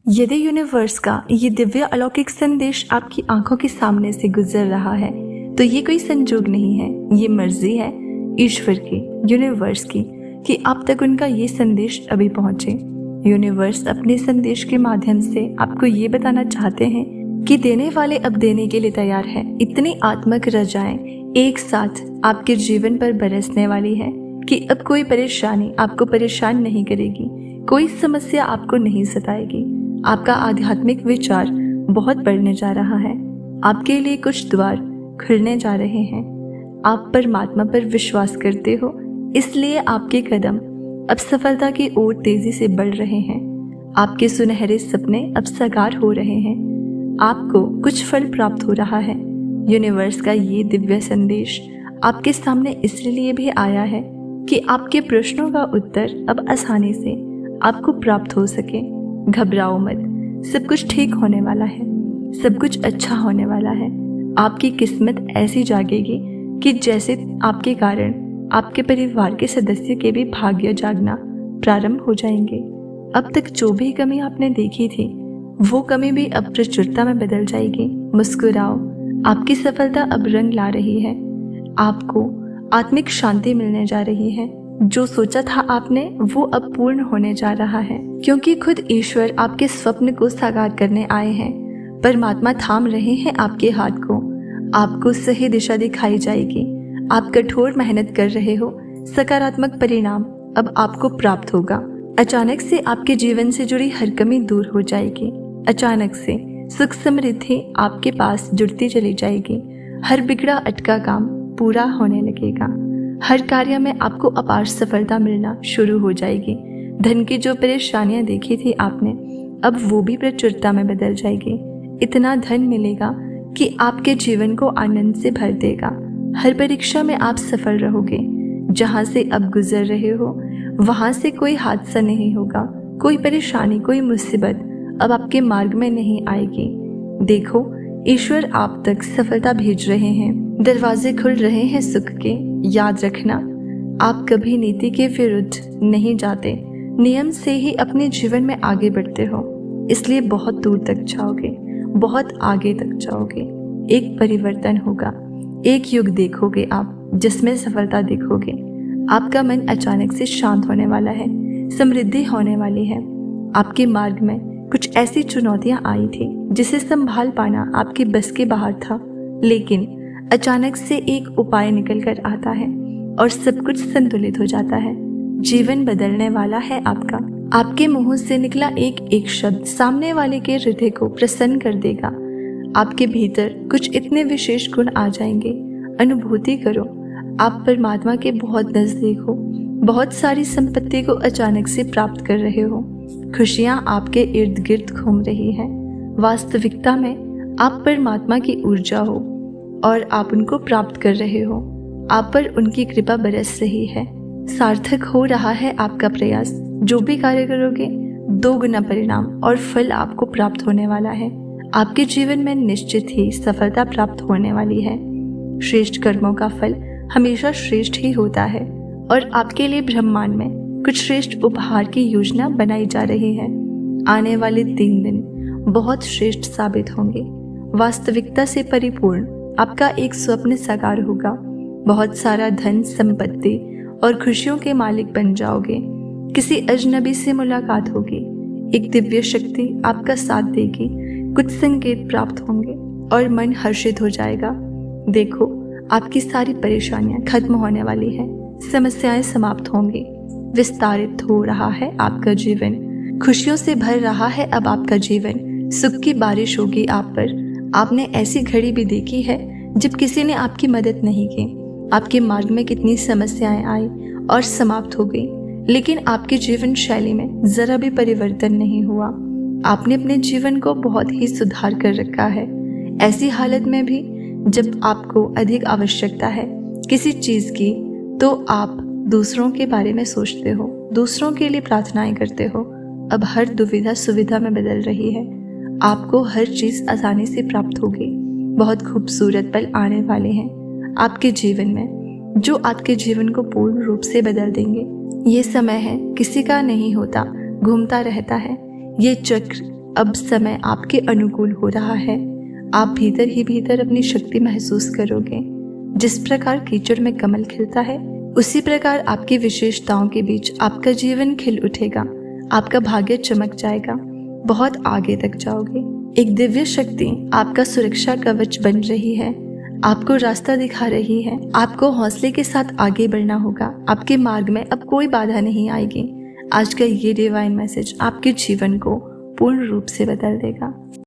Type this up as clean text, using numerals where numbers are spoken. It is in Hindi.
यदि यूनिवर्स का ये दिव्य अलौकिक संदेश आपकी आंखों के सामने से गुजर रहा है तो ये कोई संजोग नहीं है, ये मर्जी है ईश्वर की, यूनिवर्स की, कि आप तक उनका ये संदेश अभी पहुंचे। यूनिवर्स अपने संदेश के माध्यम से आपको ये बताना चाहते हैं कि देने वाले अब देने के लिए तैयार है। इतनी आत्मक रजाएं एक साथ आपके जीवन पर बरसने वाली है कि अब कोई परेशानी आपको परेशान नहीं करेगी, कोई समस्या आपको नहीं सताएगी। आपका आध्यात्मिक विचार बहुत बढ़ने जा रहा है, आपके लिए कुछ द्वार खुलने जा रहे हैं। आप परमात्मा पर विश्वास करते हो, इसलिए आपके कदम अब सफलता की ओर तेजी से बढ़ रहे हैं। आपके सुनहरे सपने अब साकार हो रहे हैं, आपको कुछ फल प्राप्त हो रहा है। यूनिवर्स का ये दिव्य संदेश आपके सामने इसलिए भी आया है कि आपके प्रश्नों का उत्तर अब आसानी से आपको प्राप्त हो सके। घबराओ मत, सब कुछ ठीक होने वाला है, सब कुछ अच्छा होने वाला है। आपकी किस्मत ऐसी जागेगी कि जैसे आपके कारण आपके परिवार के सदस्य के भी भाग्य जागना प्रारंभ हो जाएंगे। अब तक जो भी कमी आपने देखी थी वो कमी भी अब प्रचुरता में बदल जाएगी। मुस्कुराओ, आपकी सफलता अब रंग ला रही है, आपको आत्मिक शांति मिलने जा रही है। जो सोचा था आपने वो अब पूर्ण होने जा रहा है, क्योंकि खुद ईश्वर आपके स्वप्न को साकार करने आए हैं। परमात्मा थाम रहे हैं आपके हाथ को, आपको सही दिशा दिखाई जाएगी। आप कठोर मेहनत कर रहे हो, सकारात्मक परिणाम अब आपको प्राप्त होगा। अचानक से आपके जीवन से जुड़ी हर कमी दूर हो जाएगी। अचानक से सुख समृद्धि आपके पास जुड़ती चली जाएगी। हर बिगड़ा अटका काम पूरा होने लगेगा। हर कार्य में आपको अपार सफलता मिलना शुरू हो जाएगी। धन की जो परेशानियां देखी थी आपने, अब वो भी प्रचुरता में बदल जाएगी। इतना धन मिलेगा कि आपके जीवन को आनंद से भर देगा। हर परीक्षा में आप सफल रहोगे। जहां से अब गुजर रहे हो वहां से कोई हादसा नहीं होगा, कोई परेशानी, कोई मुसीबत अब आपके मार्ग में नहीं आएगी। देखो, ईश्वर आप तक सफलता भेज रहे हैं, दरवाजे खुल रहे हैं सुख के। याद रखना, आप कभी नीति के विरुद्ध नहीं जाते, नियम से ही अपने जीवन में आगे बढ़ते हो, इसलिए बहुत दूर तक जाओगे, बहुत आगे तक जाओगे। एक परिवर्तन होगा, एक युग देखोगे आप जिसमें सफलता देखोगे। आपका मन अचानक से शांत होने वाला है, समृद्धि होने वाली है। आपके मार्ग में कुछ ऐसी चुनौतियां आई थी जिसे संभाल पाना आपके बस के बाहर था, लेकिन अचानक से एक उपाय निकल कर आता है और सब कुछ संतुलित हो जाता है। जीवन बदलने वाला है आपका। आपके मुंह से निकला एक एक शब्द सामने वाले के हृदय को प्रसन्न कर देगा। आपके भीतर कुछ इतने विशेष गुण आ जाएंगे। अनुभूति करो, आप परमात्मा के बहुत नजदीक हो, बहुत सारी संपत्ति को अचानक से प्राप्त कर रहे हो। खुशियां आपके इर्द गिर्द घूम रही है। वास्तविकता में आप परमात्मा की ऊर्जा हो और आप उनको प्राप्त कर रहे हो। आप पर उनकी कृपा बरस रही है। सार्थक हो रहा है आपका प्रयास। जो भी कार्य करोगे 2 गुना परिणाम और फल आपको प्राप्त होने वाला है। आपके जीवन में निश्चित ही सफलता प्राप्त होने वाली है। श्रेष्ठ कर्मों का फल हमेशा श्रेष्ठ ही होता है और आपके लिए ब्रह्मांड में कुछ श्रेष्ठ उपहार की योजना बनाई जा रही है। आने वाले 3 दिन बहुत श्रेष्ठ साबित होंगे। वास्तविकता से परिपूर्ण आपका एक स्वप्न साकार होगा। बहुत सारा धन, संपत्ति और खुशियों के मालिक बन जाओगे। किसी अजनबी से मुलाकात होगी। एक दिव्य शक्ति आपका साथ देगी। कुछ संकेत प्राप्त होंगे और मन हर्षित हो जाएगा। देखो, आपकी सारी परेशानियां खत्म होने वाली है, समस्याएं समाप्त होंगी। विस्तारित हो रहा है आपका जीवन, खुशियों से भर रहा है अब आपका जीवन। सुख की बारिश होगी आप पर। आपने ऐसी घड़ी भी देखी है जब किसी ने आपकी मदद नहीं की। आपके मार्ग में कितनी समस्याएं आई और समाप्त हो गई, लेकिन आपके जीवन शैली में जरा भी परिवर्तन नहीं हुआ। आपने अपने जीवन को बहुत ही सुधार कर रखा है। ऐसी हालत में भी जब आपको अधिक आवश्यकता है किसी चीज की, तो आप दूसरों के बारे में सोचते हो, दूसरों के लिए प्रार्थनाएं करते हो। अब हर दुविधा सुविधा में बदल रही है। आपको हर चीज आसानी से प्राप्त होगी। बहुत खूबसूरत पल आने वाले हैं आपके जीवन में, जो आपके जीवन को पूर्ण रूप से बदल देंगे। ये समय है किसी का नहीं होता, घूमता रहता है। ये चक्र अब समय आपके अनुकूल हो रहा है। आप भीतर ही भीतर अपनी शक्ति महसूस करोगे। जिस प्रकार कीचड़ में कमल खिलता है, उसी प्रकार आपकी विशेषताओं के बीच आपका जीवन खिल उठेगा। आपका भाग्य चमक जाएगा, बहुत आगे तक जाओगे। एक दिव्य शक्ति आपका सुरक्षा कवच बन रही है, आपको रास्ता दिखा रही है। आपको हौसले के साथ आगे बढ़ना होगा। आपके मार्ग में अब कोई बाधा नहीं आएगी। आज का ये डिवाइन मैसेज आपके जीवन को पूर्ण रूप से बदल देगा।